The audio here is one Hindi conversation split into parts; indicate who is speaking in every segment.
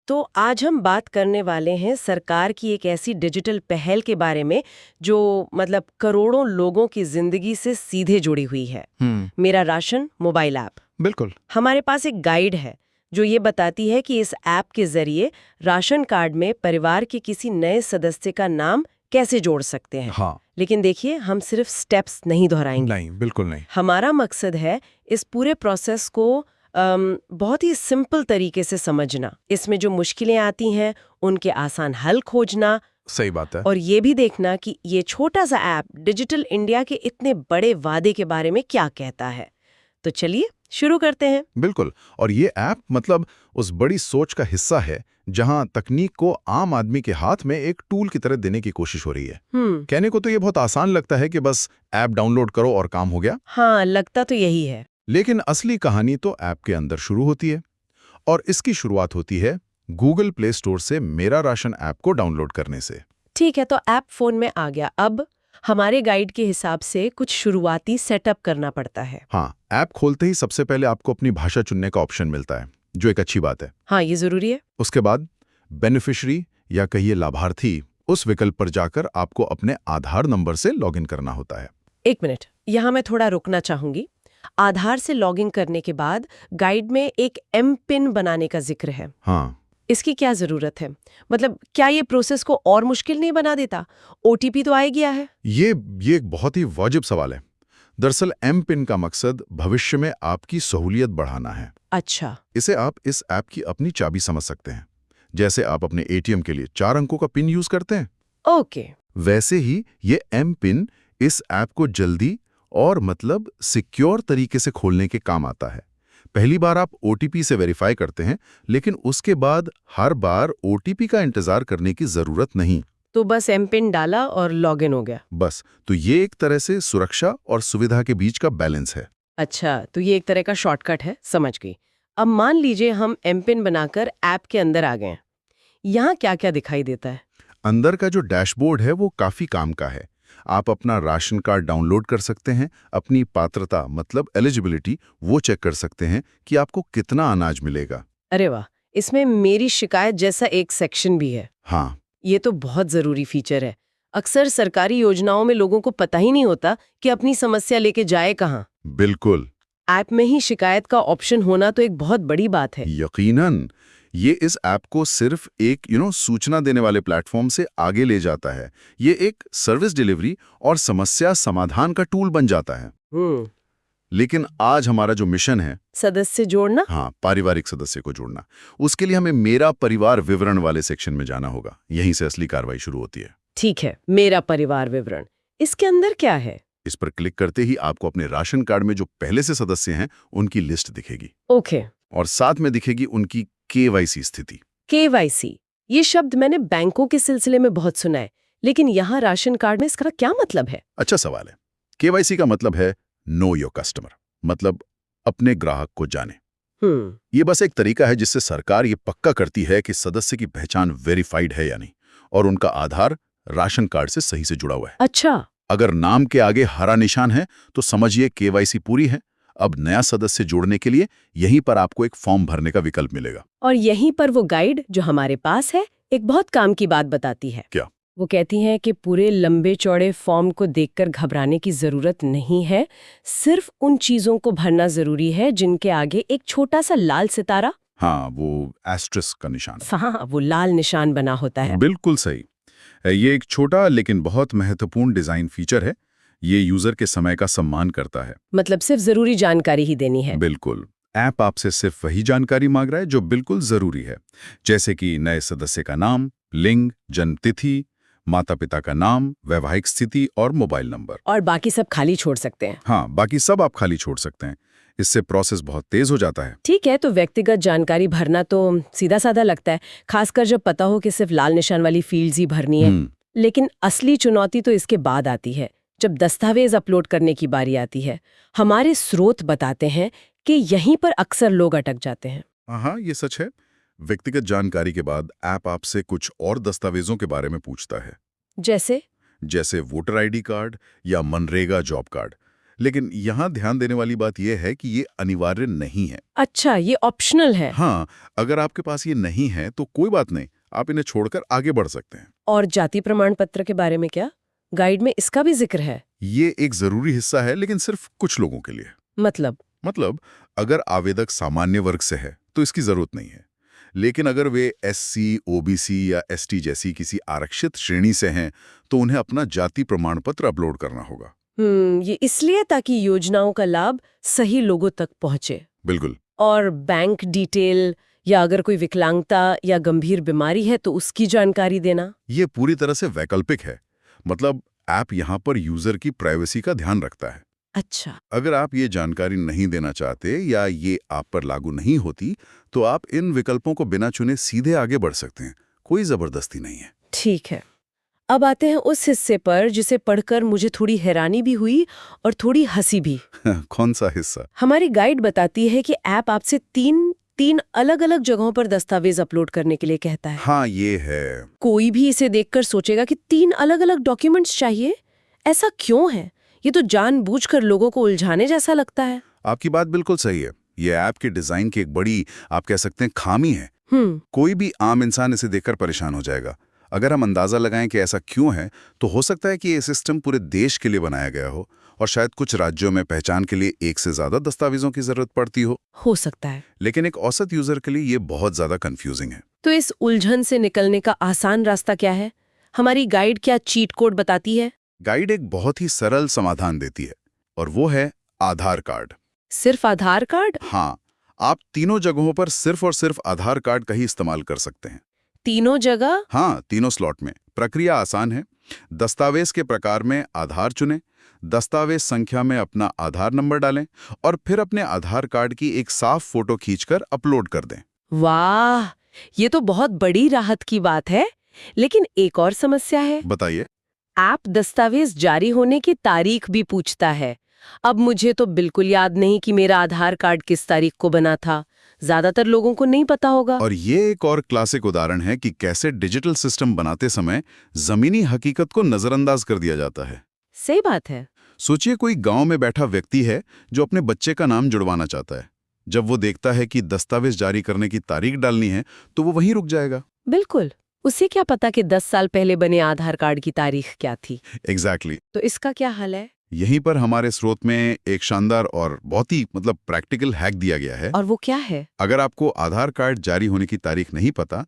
Speaker 1: तो आज हम बात करने वाले हैं सरकार की एक ऐसी डिजिटल पहल के बारे में जो मतलब करोड़ों लोगों की जिंदगी से सीधे जुड़ी हुई है। मेरा राशन मोबाइल ऐप।
Speaker 2: बिल्कुल।
Speaker 1: हमारे पास एक गाइड है जो ये बताती है कि इस ऐप के जरिए राशन कार्ड में परिवार के किसी नए सदस्य का नाम कैसे जोड़ सकते हैं।
Speaker 2: हाँ।
Speaker 1: लेकिन देखिए, हम सिर्फ स्टेप्स नहीं दोहराएंगे।
Speaker 2: नहीं, बिल्कुल नहीं।
Speaker 1: हमारा मकसद है इस पूरे प्रोसेस को बहुत ही सिंपल तरीके से समझना, इसमें जो मुश्किलें आती हैं उनके आसान हल खोजना।
Speaker 2: सही बात है।
Speaker 1: और ये भी देखना कि ये छोटा सा ऐप डिजिटल इंडिया के इतने बड़े वादे के बारे में क्या कहता है। तो चलिए शुरू करते हैं।
Speaker 2: बिल्कुल। और ये ऐप मतलब उस बड़ी सोच का हिस्सा है जहां तकनीक को आम आदमी के हाथ में एक टूल की तरह देने की कोशिश हो रही है। कहने को तो ये बहुत आसान लगता है कि बस ऐप डाउनलोड करो और काम हो गया।
Speaker 1: हाँ, लगता तो यही है।
Speaker 2: लेकिन असली कहानी तो ऐप के अंदर शुरू होती है, और इसकी शुरुआत होती है गूगल प्ले स्टोर से मेरा राशन ऐप को डाउनलोड करने से।
Speaker 1: ठीक है, तो ऐप फोन में आ गया। अब हमारे गाइड के हिसाब से कुछ शुरुआती सेटअप करना पड़ता है।
Speaker 2: हाँ, ऐप खोलते ही सबसे पहले आपको अपनी भाषा चुनने का ऑप्शन मिलता है, जो एक अच्छी बात है।
Speaker 1: हाँ, ये जरूरी है।
Speaker 2: उसके बाद बेनिफिशियरी या कहिए लाभार्थी, उस विकल्प पर जाकर आपको अपने आधार नंबर से लॉगिन करना होता है।
Speaker 1: एक मिनट, यहाँ मैं थोड़ा रुकना चाहूंगी। आधार से लॉगिन करने के बाद गाइड में एक एम पिन बनाने का जिक्र है।
Speaker 2: हाँ,
Speaker 1: इसकी क्या जरूरत है? मतलब क्या ये प्रोसेस को और मुश्किल नहीं बना देता? ओटीपी तो आ गया है।
Speaker 2: ये एक बहुत ही वाजिब सवाल है। दरअसल एम पिन का मकसद भविष्य में आपकी सहूलियत बढ़ाना है।
Speaker 1: अच्छा।
Speaker 2: इसे आप इस ऐप की अपनी चाबी समझ सकते हैं। जैसे आप अपने एटीएम के लिए 4 अंकों का पिन यूज करते हैं,
Speaker 1: ओके।
Speaker 2: वैसे ही ये एम पिन इस ऐप को जल्दी और मतलब सिक्योर तरीके से खोलने के काम आता है। पहली बार आप ओटीपी से वेरीफाई करते हैं, लेकिन उसके बाद हर बार ओटीपी का इंतजार करने की जरूरत नहीं।
Speaker 1: तो बस एम पिन डाला और लॉगिन हो गया।
Speaker 2: बस, तो ये एक तरह से सुरक्षा और सुविधा के बीच का बैलेंस है।
Speaker 1: अच्छा, तो ये एक तरह का शॉर्टकट है, समझ गई। अब मान लीजिए हम एम पिन बनाकर ऐप के अंदर आ गए। यहाँ क्या क्या दिखाई देता है?
Speaker 2: अंदर का जो डैशबोर्ड है वो काफी काम का है। आप अपना राशन कार्ड डाउनलोड कर सकते हैं, अपनी पात्रता मतलब एलिजिबिलिटी वो चेक कर सकते हैं कि आपको कितना अनाज मिलेगा।
Speaker 1: अरे वाह, इसमें मेरी शिकायत जैसा एक सेक्शन भी है।
Speaker 2: हाँ,
Speaker 1: ये तो बहुत जरूरी फीचर है। अक्सर सरकारी योजनाओं में लोगों को पता ही नहीं होता कि अपनी समस्या लेके जाए कहाँ।
Speaker 2: बिल्कुल।
Speaker 1: ऐप में ही शिकायत का ऑप्शन होना तो एक बहुत बड़ी बात है।
Speaker 2: यकीनन ये इस ऐप को सिर्फ एक सूचना देने वाले प्लेटफॉर्म से आगे ले जाता है। ये एक सर्विस डिलीवरी और समस्या समाधान का टूल बन जाता है। लेकिन आज हमारा जो मिशन है,
Speaker 1: सदस्य जोड़ना।
Speaker 2: हाँ, पारिवारिक सदस्य को जोड़ना, उसके लिए हमें मेरा परिवार विवरण वाले सेक्शन में जाना होगा। यहीं से असली कार्रवाई शुरू होती है।
Speaker 1: ठीक है, मेरा परिवार विवरण। इसके अंदर क्या है?
Speaker 2: इस पर क्लिक करते ही आपको अपने राशन कार्ड में जो पहले से सदस्य हैं उनकी लिस्ट दिखेगी।
Speaker 1: ओके।
Speaker 2: और साथ में दिखेगी उनकी केवाईसी स्थिति।
Speaker 1: केवाईसी, ये शब्द मैंने बैंकों के सिलसिले में बहुत सुना है, लेकिन यहाँ राशन कार्ड में इसका क्या मतलब है?
Speaker 2: अच्छा सवाल है। केवाईसी का मतलब है नो योर कस्टमर, मतलब अपने ग्राहक को जाने। ये बस एक तरीका है जिससे सरकार ये पक्का करती है कि सदस्य की पहचान वेरीफाइड है या नहीं, और उनका आधार राशन कार्ड से सही से जुड़ा हुआ है।
Speaker 1: अच्छा।
Speaker 2: अगर नाम के आगे हरा निशान है तो समझिए केवाईसी पूरी है। अब नया सदस्य जोड़ने के लिए यहीं पर आपको एक फॉर्म भरने का विकल्प मिलेगा।
Speaker 1: और यहीं पर वो गाइड जो हमारे पास है एक बहुत काम की बात बताती है।
Speaker 2: क्या?
Speaker 1: वो कहती हैं कि पूरे लंबे चौड़े फॉर्म को देखकर घबराने की जरूरत नहीं है। सिर्फ उन चीजों को भरना जरूरी है जिनके आगे एक छोटा सा लाल सितारा,
Speaker 2: हाँ, वो एस्ट्रिस्क का निशान।
Speaker 1: हाँ, वो लाल निशान बना होता है।
Speaker 2: बिल्कुल सही। ये एक छोटा लेकिन बहुत महत्वपूर्ण डिजाइन फीचर है। ये यूजर के समय का सम्मान करता है।
Speaker 1: मतलब सिर्फ जरूरी जानकारी ही देनी है।
Speaker 2: बिल्कुल। ऐप आपसे सिर्फ वही जानकारी मांग रहा है जो बिल्कुल जरूरी है, जैसे कि नए सदस्य का नाम, लिंग, जन्म तिथि, माता पिता का नाम, वैवाहिक स्थिति और मोबाइल नंबर।
Speaker 1: और बाकी सब खाली छोड़ सकते हैं।
Speaker 2: हाँ, बाकी सब आप खाली छोड़ सकते हैं। इससे प्रोसेस बहुत तेज हो जाता है।
Speaker 1: ठीक है, तो व्यक्तिगत जानकारी भरना तो सीधा साधा लगता है, खासकर जब पता हो कि सिर्फ लाल निशान वाली फील्ड्स ही भरनी है। लेकिन असली चुनौती तो इसके बाद आती है, जब दस्तावेज अपलोड करने की बारी आती है। हमारे स्रोत बताते हैं कि यहीं पर अक्सर लोग अटक जाते हैं।
Speaker 2: हाँ, ये सच है। व्यक्तिगत जानकारी के बाद ऐप आपसे कुछ और दस्तावेजों के बारे में पूछता है।
Speaker 1: जैसे
Speaker 2: वोटर आईडी कार्ड या मनरेगा जॉब कार्ड। लेकिन यहाँ ध्यान देने वाली बात यह है कि ये अनिवार्य नहीं है।
Speaker 1: अच्छा, ये ऑप्शनल है।
Speaker 2: हाँ, अगर आपके पास ये नहीं है तो कोई बात नहीं, आप इन्हें छोड़कर आगे बढ़ सकते हैं।
Speaker 1: और जाति प्रमाण पत्र के बारे में क्या? गाइड में इसका भी जिक्र है?
Speaker 2: ये एक जरूरी हिस्सा है, लेकिन सिर्फ कुछ लोगों के लिए। मतलब अगर आवेदक सामान्य वर्ग से है तो इसकी जरूरत नहीं है, लेकिन अगर वे एससी, ओबीसी या एसटी जैसी किसी आरक्षित श्रेणी से हैं तो उन्हें अपना जाति प्रमाण पत्र अपलोड करना होगा।
Speaker 1: ये इसलिए ताकि योजनाओं का लाभ सही लोगों तक पहुंचे।
Speaker 2: बिल्कुल।
Speaker 1: और बैंक डिटेल या अगर कोई विकलांगता या गंभीर बीमारी है तो उसकी जानकारी देना।
Speaker 2: ये पूरी तरह से वैकल्पिक है, मतलब ऐप यहाँ पर यूजर की प्राइवेसी का ध्यान रखता है।
Speaker 1: अच्छा।
Speaker 2: अगर आप ये जानकारी नहीं देना चाहते या ये आप पर लागू नहीं होती तो आप इन विकल्पों को बिना चुने सीधे आगे बढ़ सकते हैं, कोई जबरदस्ती नहीं है।
Speaker 1: ठीक है, अब आते हैं उस हिस्से पर जिसे पढ़कर मुझे थोड़ी हैरानी भी हुई और थोड़ी हंसी भी।
Speaker 2: कौन सा हिस्सा?
Speaker 1: हमारी गाइड बताती है कि ऐप आपसे तीन अलग-अलग जगहों पर दस्तावेज अपलोड करने के लिए कहता है।
Speaker 2: हाँ, ये है।
Speaker 1: कोई भी इसे देखकर सोचेगा कि 3 अलग-अलग डॉक्यूमेंट्स चाहिए, ऐसा क्यों है? ये तो जानबूझकर लोगों को उलझाने जैसा लगता है।
Speaker 2: आपकी बात बिल्कुल सही है। ये ऐप के डिजाइन की एक बड़ी, आप कह सकते हैं, खामी है। कोई भी आम इंसान इसे देखकर परेशान हो जाएगा। अगर हम अंदाजा लगाएं कि ऐसा क्यों है, तो हो सकता है कि ये सिस्टम पूरे देश के लिए बनाया गया हो और शायद कुछ राज्यों में पहचान के लिए एक से ज्यादा दस्तावेजों की जरूरत पड़ती हो
Speaker 1: सकता है।
Speaker 2: लेकिन एक औसत यूजर के लिए ये बहुत ज्यादा कंफ्यूजिंग है।
Speaker 1: तो इस उलझन से निकलने का आसान रास्ता क्या है? हमारी गाइड क्या चीट कोड बताती है?
Speaker 2: गाइड एक बहुत ही सरल समाधान देती है और वो है आधार कार्ड।
Speaker 1: सिर्फ आधार कार्ड?
Speaker 2: हाँ, आप तीनों जगहों पर सिर्फ और सिर्फ आधार कार्ड का ही इस्तेमाल कर सकते हैं।
Speaker 1: तीनों जगह?
Speaker 2: हाँ, तीनों स्लॉट में। प्रक्रिया आसान है। दस्तावेज के प्रकार में आधार चुनें, दस्तावेज संख्या में अपना आधार नंबर डालें और फिर अपने आधार कार्ड की एक साफ फोटो खींचकर अपलोड कर दें।
Speaker 1: वाह, ये तो बहुत बड़ी राहत की बात है। लेकिन एक और समस्या है।
Speaker 2: बताइए।
Speaker 1: ऐप दस्तावेज जारी होने की तारीख भी पूछता है। अब मुझे तो बिल्कुल याद नहीं कि मेरा आधार कार्ड किस तारीख को बना था। ज्यादातर लोगों को नहीं पता होगा।
Speaker 2: और ये एक और क्लासिक उदाहरण है कि कैसे डिजिटल सिस्टम बनाते समय जमीनी हकीकत को नजरअंदाज कर दिया जाता है।
Speaker 1: सही बात है।
Speaker 2: सोचिए, कोई गांव में बैठा व्यक्ति है जो अपने बच्चे का नाम जुड़वाना चाहता है। जब वो देखता है कि दस्तावेज जारी करने की तारीख डालनी है तो वो वहीं रुक जाएगा।
Speaker 1: बिल्कुल। उसे क्या पता कि 10 साल पहले बने आधार कार्ड की तारीख क्या थी।
Speaker 2: एग्जैक्टली।
Speaker 1: तो इसका क्या हल है?
Speaker 2: यहीं पर हमारे स्रोत में एक शानदार और बहुत ही प्रैक्टिकल हैक दिया गया है।
Speaker 1: और वो क्या है?
Speaker 2: अगर आपको आधार कार्ड जारी होने की तारीख नहीं पता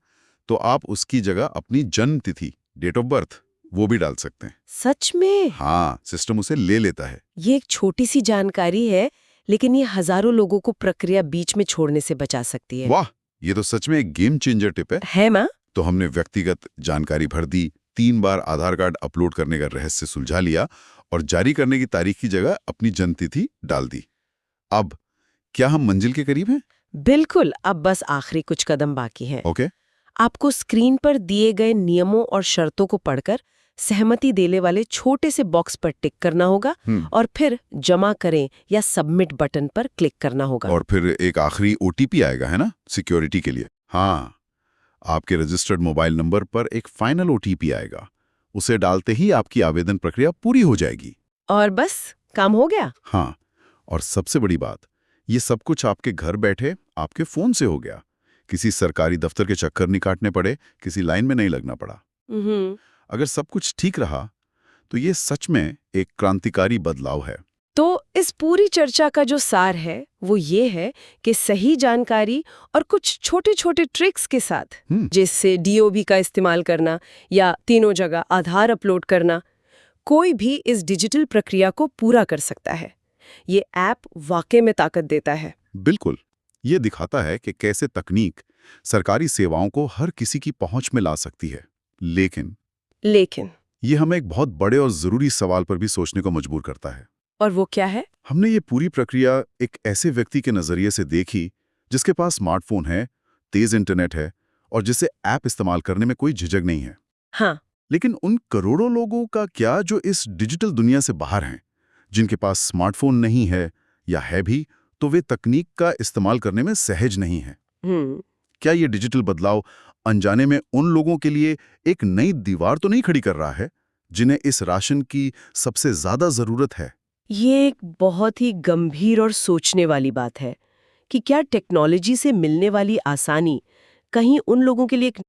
Speaker 2: तो आप उसकी जगह अपनी जन्म तिथि, डेट ऑफ बर्थ, वो भी डाल सकते हैं।
Speaker 1: सच में?
Speaker 2: हाँ, सिस्टम उसे ले लेता है।
Speaker 1: ये एक छोटी सी जानकारी है, लेकिन ये हजारों लोगों को प्रक्रिया बीच में छोड़ने से बचा सकती है।
Speaker 2: वाह, ये तो सच में एक गेम चेंजर टिप
Speaker 1: है ना?
Speaker 2: तो हमने व्यक्तिगत जानकारी भर दी, 3 बार आधार कार्ड अपलोड करने का रहस्य सुलझा लिया और जारी करने की तारीख की जगह अपनी जन्म तिथि डाल दी। अब क्या हम मंजिल के करीब हैं?
Speaker 1: बिल्कुल। अब बस आखिरी कुछ कदम बाकी हैं।
Speaker 2: ओके।
Speaker 1: आपको स्क्रीन पर दिए गए नियमों और शर्तों को पढ़कर सहमति देने वाले छोटे से बॉक्स पर टिक करना होगा और फिर जमा करें या सबमिट बटन पर क्लिक करना होगा।
Speaker 2: और फिर एक आखिरी ओटीपी आएगा, है ना, सिक्योरिटी के लिए। हाँ, आपके रजिस्टर्ड मोबाइल नंबर पर एक फाइनल ओटीपी आएगा। उसे डालते ही आपकी आवेदन प्रक्रिया पूरी हो जाएगी।
Speaker 1: और बस काम हो गया।
Speaker 2: हाँ, और सबसे बड़ी बात, ये सब कुछ आपके घर बैठे आपके फोन से हो गया। किसी सरकारी दफ्तर के चक्कर नहीं काटने पड़े, किसी लाइन में नहीं लगना पड़ा। अगर सब कुछ ठीक रहा तो ये सच में एक क्रांतिकारी बदलाव है।
Speaker 1: तो इस पूरी चर्चा का जो सार है वो ये है कि सही जानकारी और कुछ छोटे छोटे ट्रिक्स के साथ, जिससे डीओबी का इस्तेमाल करना या तीनों जगह आधार अपलोड करना, कोई भी इस डिजिटल प्रक्रिया को पूरा कर सकता है। ये ऐप वाकई में ताकत देता है।
Speaker 2: बिल्कुल, ये दिखाता है कि कैसे तकनीक सरकारी सेवाओं को हर किसी की पहुंच में ला सकती है। लेकिन ये हमें एक बहुत बड़े और जरूरी सवाल पर भी सोचने को मजबूर करता है।
Speaker 1: और वो क्या है?
Speaker 2: हमने ये पूरी प्रक्रिया एक ऐसे व्यक्ति के नजरिए से देखी जिसके पास स्मार्टफोन है, तेज इंटरनेट है और जिसे ऐप इस्तेमाल करने में कोई झिझक नहीं है।
Speaker 1: हाँ।
Speaker 2: लेकिन उन करोड़ों लोगों का क्या जो इस डिजिटल दुनिया से बाहर हैं, जिनके पास स्मार्टफोन नहीं है या है भी तो वे तकनीक का इस्तेमाल करने में सहज नहीं है। क्या ये डिजिटल बदलाव अनजाने में उन लोगों के लिए एक नई दीवार तो नहीं खड़ी कर रहा है जिन्हें इस राशन की सबसे ज्यादा जरूरत है?
Speaker 1: ये एक बहुत ही गंभीर और सोचने वाली बात है कि क्या टेक्नोलॉजी से मिलने वाली आसानी कहीं उन लोगों के लिए एक